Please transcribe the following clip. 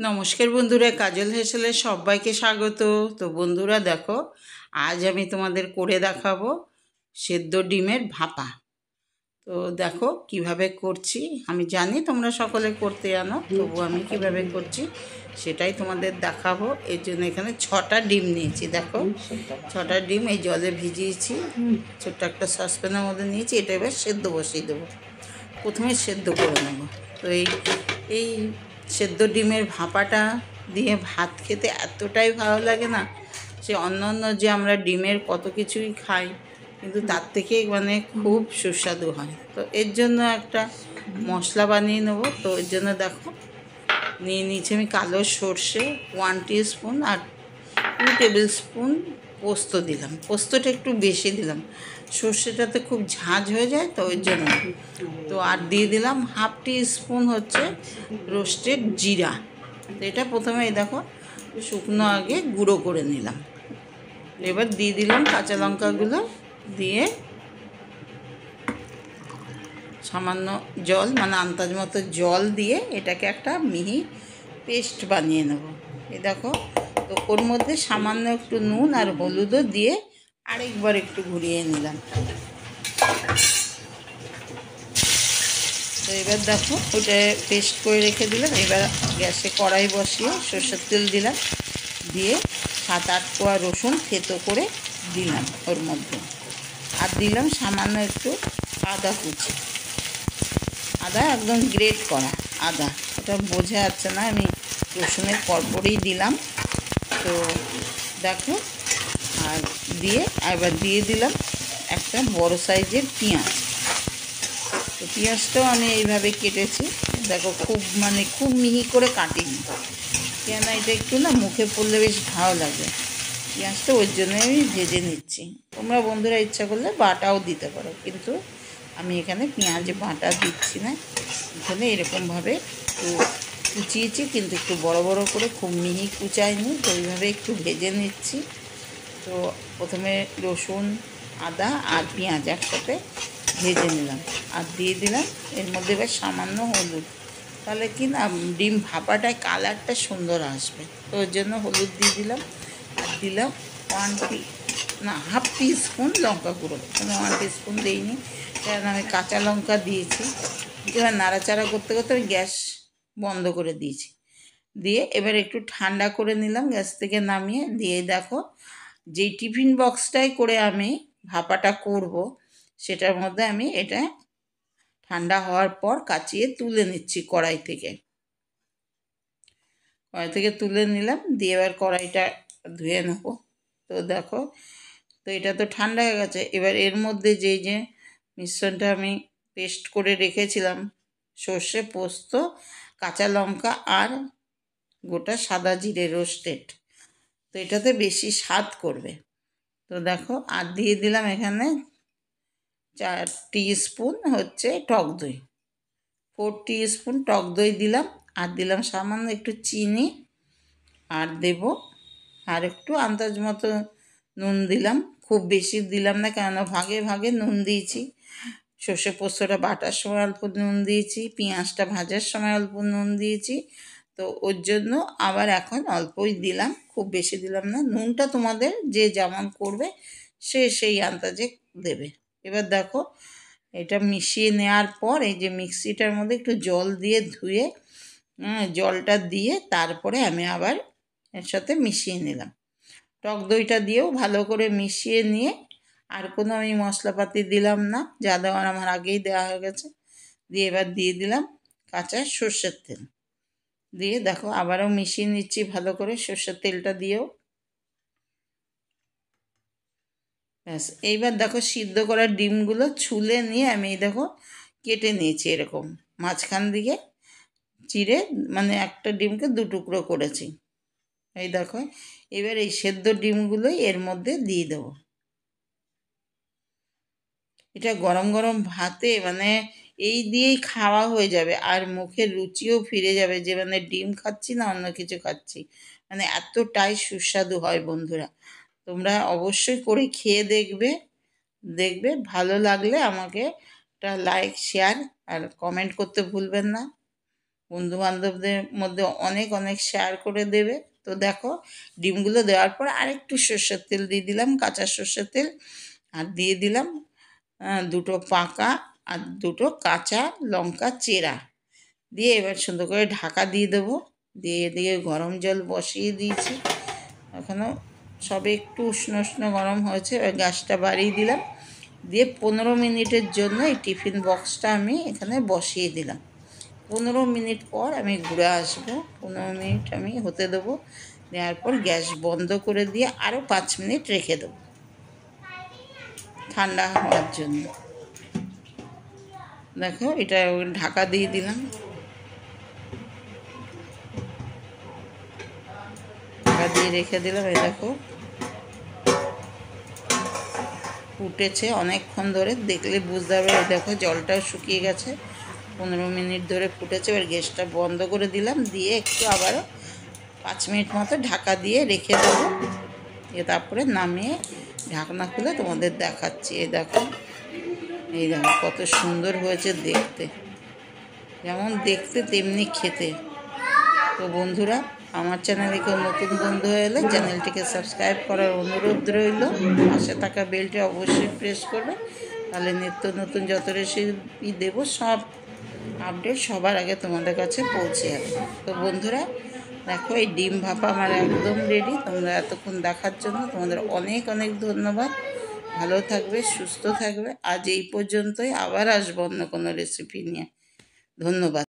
নমস্কার বন্ধুরা, কাজল হেসেলে সবাইকে স্বাগত। তো বন্ধুরা দেখো, আজ আমি তোমাদের করে দেখাবো সেদ্ধ ডিমের ভাপা। তো দেখো কিভাবে করছি। আমি জানি তোমরা সকলে করতে জানো, তবু আমি কিভাবে করছি সেটাই তোমাদের দেখাবো। এর জন্য এখানে 6টা ডিম নিয়েছি। দেখো 6টা ডিম এই জলে ভিজিয়েছি, ছোট্ট একটা সসপ্যানের মধ্যে নিয়েছি। এটা এবার সেদ্ধ বসিয়ে দেবো। প্রথমে সেদ্ধ করে নেব। তো এই সেদ্ধ ডিমের ভাপাটা দিয়ে ভাত খেতে এতটাই ভালো লাগে না, সে অন্য অন্য যে আমরা ডিমের কত কিছুই খাই, কিন্তু তার থেকে মানে খুব সুস্বাদু হয়। তো এর জন্য একটা মশলা বানিয়ে নেব। তো এর জন্য দেখো নিয়ে নিয়েছি আমি কালো সর্ষে 1 টিস্পুন আর 2 টেবিল স্পুন পোস্ত দিলাম। পোস্তটা একটু বেশি দিলাম, সর্ষেটাতে খুব ঝাঁঝ হয়ে যায় তো ওই জন্য। তো আর দিয়ে দিলাম 1/2 টিস্পুন হচ্ছে রোস্টেড জিরা। তো এটা প্রথমে এই দেখো শুকনো আগে গুঁড়ো করে নিলাম। এবার দিয়ে দিলাম কাঁচা লঙ্কাগুলো, দিয়ে সামান্য জল মানে আন্দাজ মতো জল দিয়ে এটাকে একটা মিহি পেস্ট বানিয়ে নেব। এই দেখো, তো ওর মধ্যে সামান্য একটু নুন আর হলুদও দিয়ে আরেকবার একটু ঘুরিয়ে নিলাম। তো এবার দেখো ওটা পেস্ট করে রেখে দিলাম। এবার গ্যাসে কড়াই বসিয়ে সরষের তেল দিলাম, দিয়ে 7-8 কোয়া রসুন থেতো করে দিলাম ওর মধ্যে। আর দিলাম সামান্য একটু আদা কুচি, আদা একদম গ্রেট করা আদা, ওটা বোঝা যাচ্ছে না, আমি রসুনের পরপরই দিলাম। তো দেখো, আর দিয়ে এবার দিয়ে দিলাম একটা বড় সাইজের পেঁয়াজ। তো পেঁয়াজটাও আমি এইভাবে কেটেছি। দেখো খুব মিহি করে কাটিনি, কেন এটা একটু না মুখে পড়লে বেশ ভালো লাগে পেঁয়াজটা, ওই জন্য আমি ভেজে নিচ্ছি। তোমরা বন্ধুরা ইচ্ছা করলে বাটাও দিতে পারো, কিন্তু আমি এখানে পেঁয়াজ বাটা দিচ্ছি না। এখানে এরকমভাবে একটু কুচিয়েছি, কিন্তু একটু বড় বড় করে, খুব মিহি কুচাইনি। তো এইভাবে একটু ভেজে নিচ্ছি। তো প্রথমে রসুন, আদা আর পেঁয়াজ একসাথে ভেজে নিলাম, আর দিয়ে দিলাম এর মধ্যে এবার সামান্য হলুদ। তাহলে কি না ডিম ভাপাটায় কালারটা সুন্দর আসবে, তো ওর জন্য হলুদ দিয়ে দিলাম। আর দিলাম 1/2 টিস্পুন লঙ্কা গুঁড়ো। আমি 1 টিস্পুন দিইনি, কারণ আমি কাঁচা লঙ্কা দিয়েছি। এবার নাড়াচাড়া করতে করতে আমি গ্যাস বন্ধ করে দিয়েছি। দিয়ে এবার একটু ঠান্ডা করে নিলাম গ্যাস থেকে নামিয়ে। দিয়ে দেখো যেই টিফিন বক্সটায় করে আমি ভাপাটা করব, সেটার মধ্যে আমি এটা ঠান্ডা হওয়ার পর কাচিয়ে তুলে নিচ্ছি কড়াই থেকে তুলে নিলাম। দিয়ে এবার কড়াইটা ধুয়ে নেব। তো দেখো, তো এটা তো ঠান্ডা হয়ে গেছে। এবার এর মধ্যে যে মিশ্রণটা আমি পেস্ট করে রেখেছিলাম, সর্ষে, পোস্ত, কাঁচা লঙ্কা আর গোটা সাদা জিরে রোস্টেড, তো এটাতে বেশি স্বাদ করবে। তো দেখো, আর দিয়ে দিলাম এখানে 4 টিস্পুন হচ্ছে টক দই, 4 টিস্পুন টক দই দিলাম। আর দিলাম সামান্য একটু চিনি, আর দেব আর একটু আন্দাজ মতো নুন দিলাম। খুব বেশি দিলাম না, কেননা ভাগে ভাগে নুন দিয়েছি। সর্ষে পোস্তটা বাটার সময় অল্প নুন দিয়েছি, পেঁয়াজটা ভাজার সময় অল্প নুন দিয়েছি। তো ওর জন্য আবার এখন অল্পই দিলাম, খুব বেশি দিলাম না। নুনটা তোমাদের যে যেমন করবে সেই আন্দাজে দেবে। এবার দেখো এটা মিশিয়ে নেওয়ার পর এই যে মিক্সিটার মধ্যে একটু জল দিয়ে ধুয়ে জলটা দিয়ে তারপরে আমি আবার এর সাথে মিশিয়ে নিলাম। টক দইটা দিয়েও ভালো করে মিশিয়ে নিয়ে আর কোনো আমি মশলাপাতি দিলাম না, যা দেওয়ার আমার আগেই দেওয়া হয়ে গেছে। দিয়ে এবার দিয়ে দিলাম কাঁচা সর্ষের তেল। দিয়ে দেখো আবারও মিশিয়ে নিচ্ছি ভালো করে সর্ষের তেলটা দিয়েও। ব্যাস, এইবার দেখো সিদ্ধ করা ডিমগুলো ছুলে নিয়ে আমি দেখো কেটে নিয়েছি এরকম মাঝখান দিকে চিড়ে, মানে একটা ডিমকে 2 টুকরো করেছি। এই দেখো, এবার এই সেদ্ধ ডিমগুলোই এর মধ্যে দিয়ে দেবো। এটা গরম গরম ভাতে মানে এই দিয়েই খাওয়া হয়ে যাবে, আর মুখের রুচিও ফিরে যাবে, যে মানে ডিম খাচ্ছি না অন্য কিছু খাচ্ছি, মানে এতটাই সুস্বাদু হয় বন্ধুরা। তোমরা অবশ্যই করে খেয়ে দেখবে, দেখবে ভালো লাগলে আমাকে একটা লাইক, শেয়ার আর কমেন্ট করতে ভুলবেন না বন্ধু বান্ধবদের মধ্যে অনেক অনেক শেয়ার করে দেবে। তো দেখো ডিমগুলো দেওয়ার পর আরেকটু সর্ষের তেল দিয়ে দিলাম, কাঁচা সর্ষের তেল, আর দিয়ে দিলাম দুটো পাকা আর দুটো কাঁচা লঙ্কা চেরা দিয়ে এবার সুন্দর করে ঢাকা দিয়ে দেবো। দিয়ে দিয়ে গরম জল বসিয়ে দিয়েছি, এখনও সবে একটু উষ্ণ উষ্ণ গরম হয়েছে। এবার গ্যাসটা বাড়িয়ে দিলাম, দিয়ে 15 মিনিটের জন্য এই টিফিন বক্সটা আমি এখানে বসিয়ে দিলাম। 15 মিনিট পর আমি ঘুরে আসবো। 15 মিনিট আমি হতে দেবো, দেওয়ার পর গ্যাস বন্ধ করে দিয়ে আরও 5 মিনিট রেখে দেবো ঠান্ডা হওয়ার জন্য। দেখো এটা ঢাকা দিয়ে দিলাম, ঢাকা দিয়ে রেখে দিলাম। এই দেখো ফুটেছে অনেকক্ষণ ধরে, দেখলে বুঝতে পারবে। এই দেখো জলটাও শুকিয়ে গেছে, 15 মিনিট ধরে ফুটেছে। এবার গ্যাসটা বন্ধ করে দিলাম, দিয়ে একটু আবারও 5 মিনিট মতো ঢাকা দিয়ে রেখে দেবো। তারপরে নামিয়ে ঢাকনা খুলে তোমাদের দেখাচ্ছি। এই দেখো কত সুন্দর হয়েছে দেখতে, যেমন দেখতে তেমনি খেতে। তো বন্ধুরা, আমার চ্যানেলে কেউ নতুন বন্ধু হয়ে এলে চ্যানেলটিকে সাবস্ক্রাইব করার অনুরোধ রইল। পাশে থাকা বেলটি অবশ্যই প্রেস করবে, তাহলে নিত্য নতুন যত রেসিপি দেবো সব আপডেট সবার আগে তোমাদের কাছে পৌঁছে যাবে। তো বন্ধুরা দেখো এই ডিম ভাপা আমার একদম রেডি। তোমরা এতক্ষণ দেখার জন্য তোমাদের অনেক অনেক ধন্যবাদ। ভালো থাকবে, সুস্থ থাকবে। আজ এই পর্যন্তই, আবার আসবো অন্য কোনো রেসিপি নিয়ে। ধন্যবাদ।